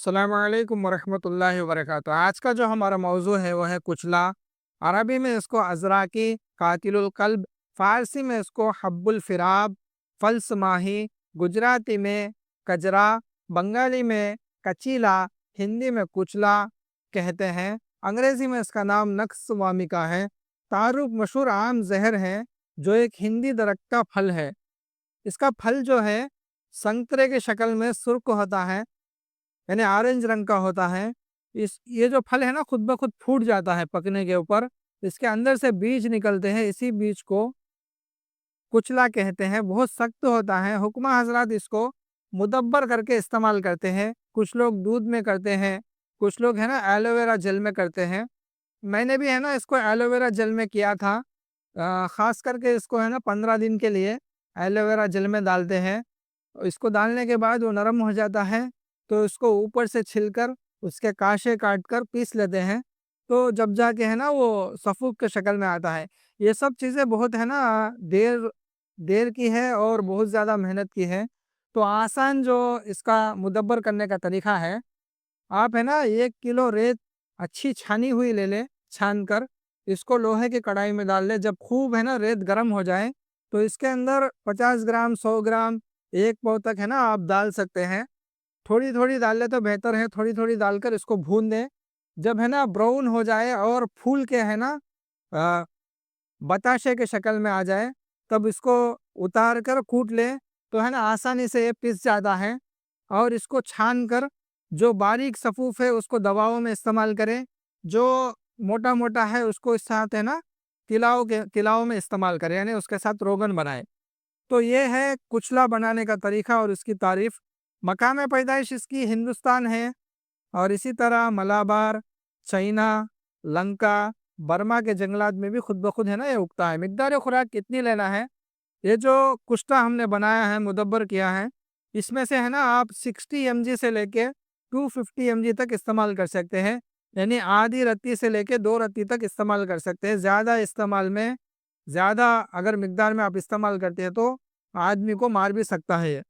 अस्सलाम वालेकुम वरहमतुल्लाहि वबरकातुहू। आज का जो हमारा मौजू है वो है कुचला। अरबी में इसको अज़राकी, कातिलुल क़ल्ब, फ़ारसी में इसको हब्बुल फ़िराब, फ़ल्स माही, गुजराती में कजरा, बंगाली में कचीला, हिंदी में कुचला कहते हैं। अंग्रेज़ी में इसका नाम नक्स वामिका है। तारुफ मशहूर आम जहर है जो एक हिंदी दरख्त का फल है। इसका फल जो है संतरे के शक्ल में सुर्ख होता है, यानी ऑरेंज रंग का होता है। ये जो फल है ना खुद ब खुद फूट जाता है पकने के ऊपर। इसके अंदर से बीज निकलते हैं, इसी बीज को कुचला कहते हैं। बहुत सख्त होता है। हुक्मा हजरात इसको मुदब्बर करके इस्तेमाल करते हैं। कुछ लोग दूध में करते हैं, कुछ लोग है ना एलोवेरा जेल में करते हैं। मैंने भी है ना इसको एलोवेरा जेल में किया था। खास करके इसको है ना 15 दिन के लिए एलोवेरा जेल में डालते हैं। इसको डालने के बाद वो नरम हो जाता है, तो इसको ऊपर से छिलकर उसके काशे काट कर पीस लेते हैं। तो जब जाके है ना वो सफ़ूफ के शक्ल में आता है। ये सब चीज़ें बहुत है ना देर देर की है और बहुत ज़्यादा मेहनत की है। तो आसान जो इसका मुदब्बर करने का तरीका है, आप है ना 1 किलो रेत अच्छी छानी हुई ले लें। छान कर इसको लोहे की कढ़ाई में डाल लें। जब खूब है ना रेत गर्म हो जाए तो इसके अंदर 50 ग्राम 100 ग्राम 1 पाव तक है ना आप डाल सकते हैं। थोड़ी थोड़ी डाल ले तो बेहतर है। थोड़ी थोड़ी डालकर इसको भून दें। जब है ना ब्राउन हो जाए और फूल के है ना अ, बताशे के शक्ल में आ जाए, तब इसको उतार कर कूट लें। तो है ना आसानी से ये पिस जाता है। और इसको छान कर जो बारीक सफ़ूफ है उसको दवाओं में इस्तेमाल करें। जो मोटा मोटा है उसको इस साथ है ना किलाओं में इस्तेमाल करें, यानी उसके साथ रोगन बनाएं। तो ये है कुचला बनाने का तरीका और इसकी तारीफ। मकाम पैदाइश इसकी हिंदुस्तान है, और इसी तरह मलाबार, चाइना, लंका, बर्मा के जंगलात में भी खुद ब खुद है ना ये उगता है। मिकदार खुराक कितनी लेना है? ये जो कुश्ता हमने बनाया है, मुदब्बर किया है, इसमें से है ना आप 60 mg से लेके 250 mg तक इस्तेमाल कर सकते हैं। यानी आधी रत्ती से लेके 2 रत्ती तक इस्तेमाल कर सकते हैं। ज़्यादा इस्तेमाल में, ज़्यादा अगर मिकदार में आप इस्तेमाल करते हैं तो आदमी को मार भी सकता है ये।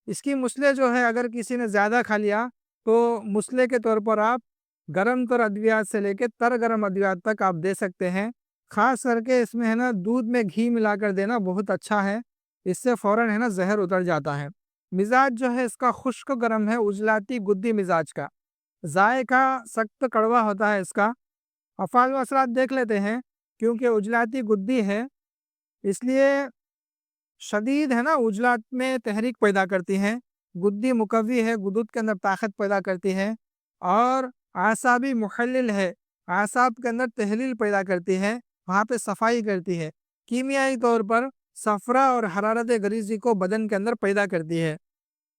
इसकी मुसले जो है अगर किसी ने ज़्यादा खा लिया तो मुसले के तौर पर आप गरम तर अद्वियात से लेके तर गरम अद्वियात तक आप दे सकते हैं। ख़ास करके इसमें है ना दूध में घी मिलाकर देना बहुत अच्छा है। इससे फ़ौरन है ना ज़हर उतर जाता है। मिजाज जो है इसका खुश्क गर्म है, उजलाती गुद्दी मिजाज का। जायका सख्त कड़वा होता है इसका। अफ़ाल व असरात देख लेते हैं। क्योंकि उजलाती गुद्दी है, इसलिए शदीद है ना उजलात में तहरीक पैदा करती हैं। गुद्दी मुकव्वी है, गुदुद के अंदर ताकत पैदा करती है। और आसाबी मुहल्लिल है, आसाब के अंदर तहलील पैदा करती है, वहाँ पे सफाई करती है। कीमियाई तौर पर सफरा और हरारत गरीजी को बदन के अंदर पैदा करती है।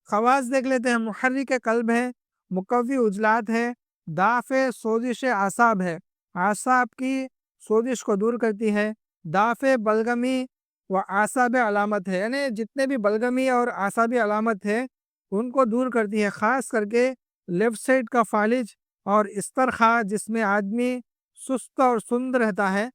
खवास देख लेते हैं। मुहर्रिक कल्ब है, मुकव्वी उजलात है, दाफ़े सोजिश आसाब है, आसाब की सोजिश को दूर करती है। दाफ़े बलगमी व आसाब अलामत है, यानी जितने भी बलगमी और आसाबी अलामत है उनको दूर करती है। ख़ास करके लेफ़्ट साइड का फालिज और इस्तरखा, जिसमें आदमी सुस्त और सुंद रहता है,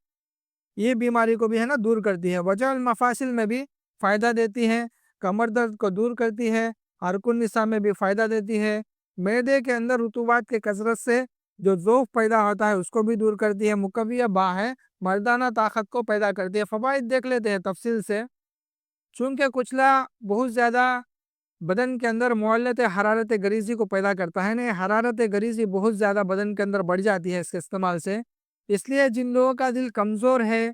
ये बीमारी को भी है ना दूर करती है। वजह मफासिल में भी फ़ायदा देती है। कमर दर्द को दूर करती है। हरकुन निसा में भी फ़ायदा देती है। मैदे के अंदर रुतूबात के कसरत से जो ज़ोफ़ पैदा होता है उसको भी दूर करती है। मुकव्विया बा है, मर्दाना ताकत को पैदा करती है। फ़वाइद देख लेते हैं तफसील से। चूँकि कुचला बहुत ज़्यादा बदन के अंदर मुअल्लत हरारत गरीज़ी को पैदा करता है ना, हरारत गरीज़ी बहुत ज़्यादा बदन के अंदर बढ़ जाती है इसके इस्तेमाल से। इसलिए जिन लोगों का दिल कमज़ोर है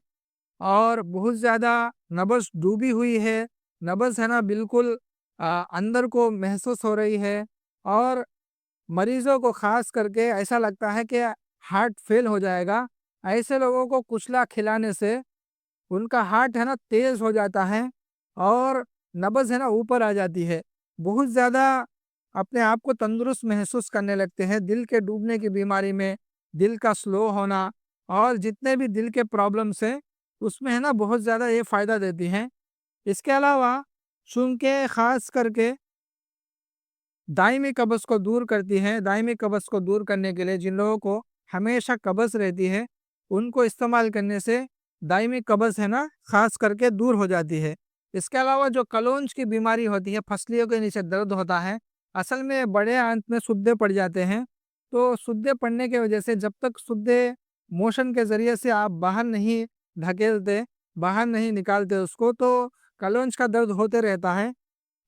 और बहुत ज़्यादा नब्ज़ डूबी हुई है, नब्ज़ है ना बिल्कुल अंदर को महसूस हो रही है, और मरीज़ों को ख़ास करके ऐसा लगता है कि हार्ट फेल हो जाएगा, ऐसे लोगों को कुचला खिलाने से उनका हार्ट है ना तेज़ हो जाता है और नब्ज़ है ना ऊपर आ जाती है। बहुत ज़्यादा अपने आप को तंदुरुस्त महसूस करने लगते हैं। दिल के डूबने की बीमारी में, दिल का स्लो होना और जितने भी दिल के प्रॉब्लम्स हैं उसमें है ना बहुत ज़्यादा ये फ़ायदा देती हैं। इसके अलावा चूँकि ख़ास करके दायमी कब्ज़ को दूर करती है। दायमी कब्ज़ को दूर करने के लिए जिन लोगों को हमेशा कब्ज़ रहती है, उनको इस्तेमाल करने से दायमी कब्ज़ है ना ख़ास करके दूर हो जाती है। इसके अलावा जो कलोंज की बीमारी होती है, फसलियों के नीचे दर्द होता है, اصل میں بڑے آنت میں سدے پڑ جاتے ہیں، تو سدے پڑنے کی وجہ سے جب تک سدے موشن کے ذریعے سے آپ باہر نہیں دھکیلتے، باہر نہیں نکالتے اس کو، تو کلونچ کا درد ہوتے رہتا ہے۔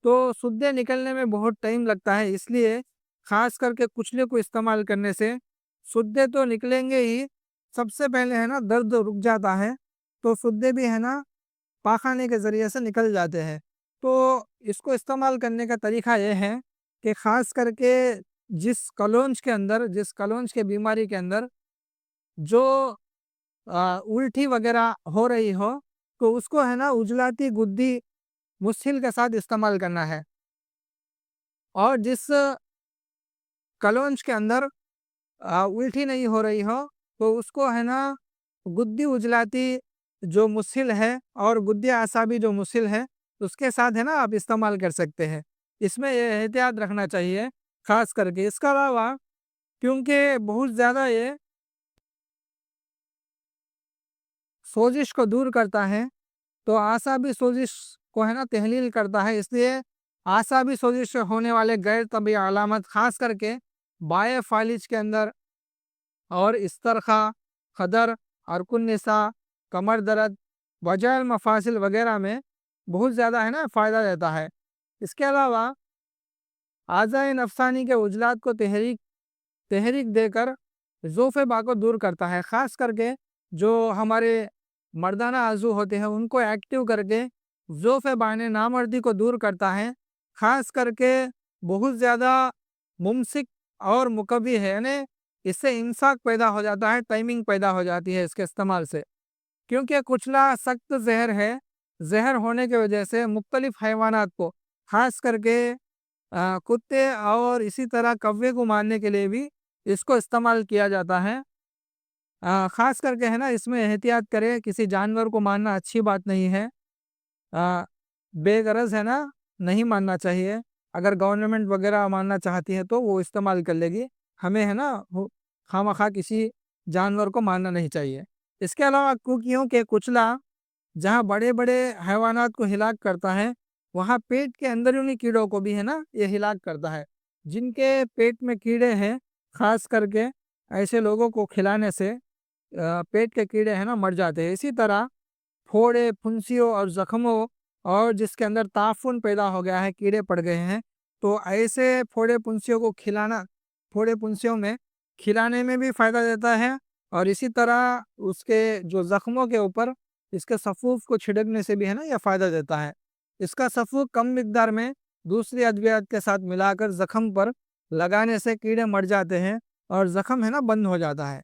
تو سدے نکلنے میں بہت ٹائم لگتا ہے، اس لیے خاص کر کے کچلے کو استعمال کرنے سے سدے تو نکلیں گے ہی، سب سے پہلے ہے نا درد رک جاتا ہے، تو سدے بھی ہے نا پاخانے کے ذریعے سے نکل جاتے ہیں۔ تو اس کو استعمال کرنے کا طریقہ یہ ہے کہ خاص کر کے جس کلونچ کے بیماری کے اندر جو الٹی وغیرہ ہو رہی ہو، تو اس کو ہے نا اجلاتی گدی مسحل کے ساتھ استعمال کرنا ہے، اور جس کلونچ کے اندر الٹی نہیں ہو رہی ہو، تو اس کو ہے نا گدی اجلاتی جو مسحل ہے اور گدی اعصابی جو مسحل ہے اس کے ساتھ ہے نا آپ استعمال کر سکتے ہیں۔ اس میں یہ احتیاط رکھنا چاہیے خاص کر کے، اس کے علاوہ کیونکہ بہت زیادہ یہ سوزش کو دور کرتا ہے، تو اعصابی سوزش کو ہے نا تحلیل کرتا ہے، اس لیے اعصابی سوزش سے ہونے والے غیر طبی علامت خاص کر کے بائیں فالج کے اندر اور استرخا، خدر، ارکن نسا، کمر درد، وجع المفاصل وغیرہ میں بہت زیادہ ہے نا فائدہ دیتا ہے۔ اس کے علاوہ اعضائے نفسانی کے عضلات کو تحریک دے کر ضعف باں کو دور کرتا ہے، خاص کر کے جو ہمارے مردانہ عضو ہوتے ہیں ان کو ایکٹیو کر کے ضعف باں نامردی کو دور کرتا ہے، خاص کر کے بہت زیادہ ممسک اور مقوی ہے، یعنی اس سے امساک پیدا ہو جاتا ہے، ٹائمنگ پیدا ہو جاتی ہے اس کے استعمال سے، کیونکہ کچلا سخت زہر ہے۔ زہر ہونے کی وجہ سے مختلف حیوانات کو، خاص کر کے کتے اور اسی طرح کوے کو مارنے کے لیے بھی اس کو استعمال کیا جاتا ہے۔ خاص کر کے ہے نا اس میں احتیاط کرے، کسی جانور کو مارنا اچھی بات نہیں ہے، بے غرض ہے نا نہیں مارنا چاہیے۔ اگر گورنمنٹ وغیرہ مارنا چاہتی ہے تو وہ استعمال کر لے گی، ہمیں ہے نا خواہ کسی جانور کو مارنا نہیں چاہیے۔ اس کے علاوہ کیونکہ کچلا جہاں بڑے بڑے حیوانات کو ہلاک کرتا ہے، وہاں پیٹ کے اندرونی کیڑوں کو بھی ہے نا یہ ہلاک کرتا ہے۔ جن کے پیٹ میں کیڑے ہیں، خاص کر کے ایسے لوگوں کو کھلانے سے پیٹ کے کیڑے ہیں نا مر جاتے ہیں۔ اسی طرح پھوڑے، پھنسیوں اور زخموں، اور جس کے اندر تعفن پیدا ہو گیا ہے، کیڑے پڑ گئے ہیں، تو ایسے پھوڑے پھنسیوں میں کھلانے میں بھی فائدہ دیتا ہے، اور اسی طرح اس کے جو زخموں کے اوپر اس کے سفوف کو چھڑکنے سے بھی ہے نا یہ فائدہ دیتا ہے۔ اس کا سفوف کم مقدار میں دوسری ادویات کے ساتھ ملا کر زخم پر لگانے سے کیڑے مر جاتے ہیں اور زخم ہے نا بند ہو جاتا ہے۔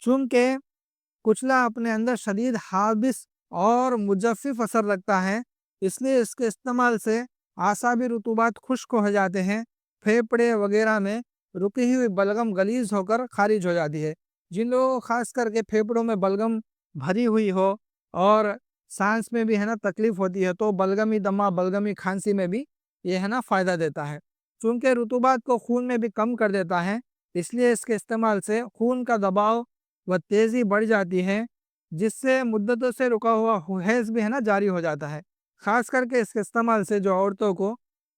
چونکہ کچلا اپنے اندر شدید حابس اور مجفف اثر رکھتا ہے، اس لیے اس کے استعمال سے اعصابی رطوبات خشک ہو جاتے ہیں، پھیپھڑے وغیرہ میں رکی ہوئی بلغم غلیظ ہو کر خارج ہو جاتی ہے۔ جن لوگوں خاص کر کے پھیپھڑوں میں بلغم بھری ہوئی ہو اور سانس میں بھی ہے نا تکلیف ہوتی ہے، تو بلغمی دمہ، بلغمی کھانسی میں بھی یہ ہے نا فائدہ دیتا ہے۔ چونکہ رطوبات کو خون میں بھی کم کر دیتا ہے، اس لیے اس کے استعمال سے خون کا دباؤ و تیزی بڑھ جاتی ہے، جس سے مدتوں سے رکا ہوا حیض بھی ہے نا جاری ہو جاتا ہے۔ خاص کر کے اس کے استعمال سے جو عورتوں کو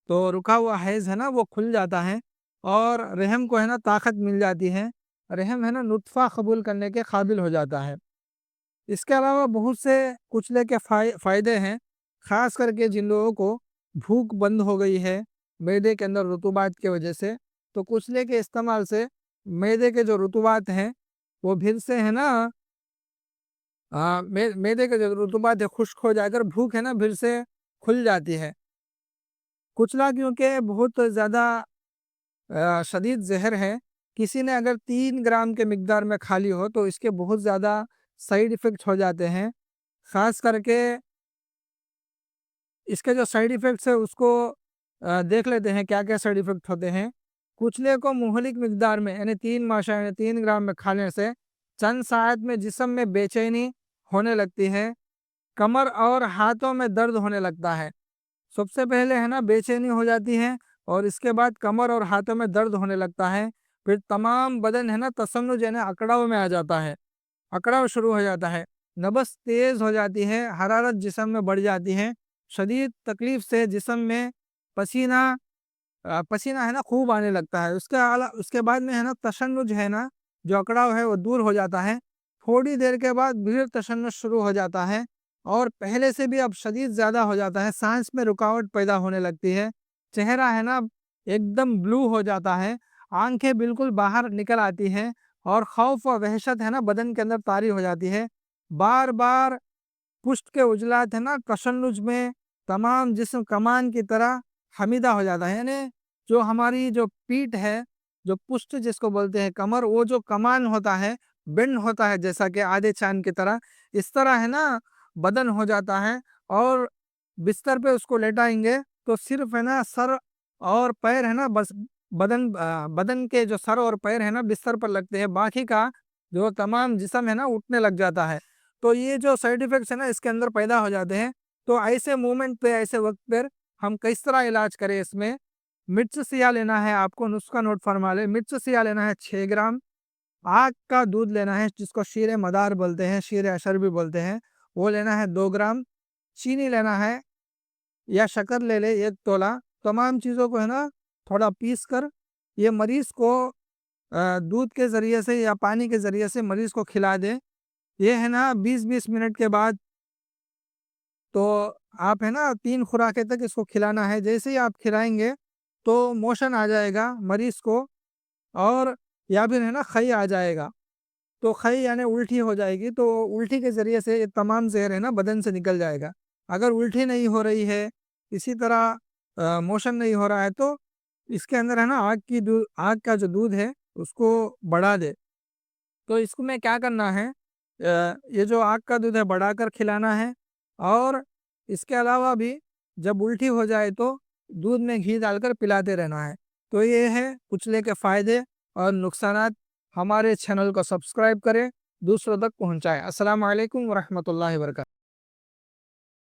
تو رکا ہوا حیض ہے نا وہ کھل جاتا ہے، اور رحم کو ہے نا طاقت مل جاتی ہے، رحم ہے نا نطفہ قبول کرنے کے قابل ہو جاتا ہے۔ اس کے علاوہ بہت سے کچلے کے فائدے ہیں، خاص کر کے جن لوگوں کو بھوک بند ہو گئی ہے معدے کے اندر رطوبات کی وجہ سے، تو کچلے کے استعمال سے معدے کے جو رطوبات ہیں وہ پھر سے ہے نا معدے کے جو رطوبات ہے خشک ہو جا کر بھوک ہے نا پھر سے کھل جاتی ہے۔ کچلا کیونکہ بہت زیادہ شدید زہر ہے، کسی نے اگر 3 گرام کے مقدار میں کھا لی ہو تو اس کے بہت زیادہ سائیڈ ایفیکٹ ہو جاتے ہیں۔ خاص کر کے اس کے جو سائیڈ ایفیکٹس ہے اس کو دیکھ لیتے ہیں کیا کیا سائیڈ ایفیکٹ ہوتے ہیں۔ کچلے کو مہلک مقدار میں یعنی 3 گرام میں کھانے سے چند ساعت میں جسم میں بے چینی ہونے لگتی ہے، کمر اور ہاتھوں میں درد ہونے لگتا ہے۔ سب سے پہلے ہے نا بے چینی ہو جاتی ہے، اور اس کے بعد کمر اور ہاتھوں میں درد ہونے لگتا ہے، پھر تمام بدن ہے نا تسنج یعنی اکڑاؤ میں آ جاتا ہے، اکڑاؤ شروع ہو جاتا ہے، نبض تیز ہو جاتی ہے، حرارت جسم میں بڑھ جاتی ہے، شدید تکلیف سے جسم میں پسینہ पसीना है ना खूब आने लगता है। उसके बाद में है ना तशन्नुज है ना, जो अकड़ाव है वो दूर हो जाता है। थोड़ी देर के बाद फिर तशन्नुज शुरू हो जाता है और पहले से भी अब शदीद ज़्यादा हो जाता है। सांस में रुकावट पैदा होने लगती है। चेहरा है ना एकदम ब्लू हो जाता है। आंखें बिल्कुल बाहर निकल आती हैं और खौफ और वहशत है ना बदन के अंदर तारी हो जाती है। बार बार पुष्ट के उजलात है ना तशन्नुज में तमाम जिस्म कमान की तरह हमीदा हो जाता है। यानी जो हमारी जो पीठ है, जो पुष्ट जिसको बोलते हैं कमर, वो जो कमान होता है, बेंड होता है जैसा कि आधे चांद की तरह, इस तरह है ना बदन हो जाता है। और बिस्तर पे उसको लेटाएंगे तो सिर्फ है ना सर और पैर है ना बस बदन के जो सर और पैर है ना बिस्तर पर लगते हैं, बाकी का जो तमाम जिस्म है ना उठने लग जाता है। तो ये जो साइड इफेक्ट्स है ना इसके अंदर पैदा हो जाते हैं। तो ऐसे मूवमेंट पे, ऐसे वक्त पर हम किस तरह इलाज करें इसमें? मिर्च सिया लेना है आपको, नुस्खा नोट फरमा ले। मिर्च सिया लेना है 6 ग्राम। आग का दूध लेना है जिसको शीर मदार बोलते हैं, शीर अशर भी बोलते हैं, वो लेना है 2 ग्राम। चीनी लेना है या शक्कर ले ले 1 तोला। तमाम चीज़ों को है ना थोड़ा पीस कर ये मरीज को दूध के ज़रिए से या पानी के ज़रिए से मरीज को खिला दे। ये है ना 20-20 मिनट के बाद तो आप है ना 3 खुराकें तक इसको खिलाना है। जैसे ही आप खिलाएँगे तो मोशन आ जाएगा मरीज़ को और या फिर है ना ख़ई आ जाएगा। तो ख़ई यानी उल्टी हो जाएगी, तो उल्टी के ज़रिए से ये तमाम ज़हर है ना बदन से निकल जाएगा। अगर उल्टी नहीं हो रही है, इसी तरह मोशन नहीं हो रहा है तो इसके अंदर है ना आग का जो दूध है उसको बढ़ा दे। तो इसको में क्या करना है, ये जो आग का दूध है बढ़ाकर खिलाना है। और इसके अलावा भी जब उल्टी हो जाए तो दूध में घी डालकर पिलाते रहना है। तो ये है कुचले के फ़ायदे और नुकसानात। हमारे चैनल को सब्सक्राइब करें, दूसरों तक पहुँचाएँ। अस्सलाम वालेकुम व रहमतुल्लाहि व बरकातहू।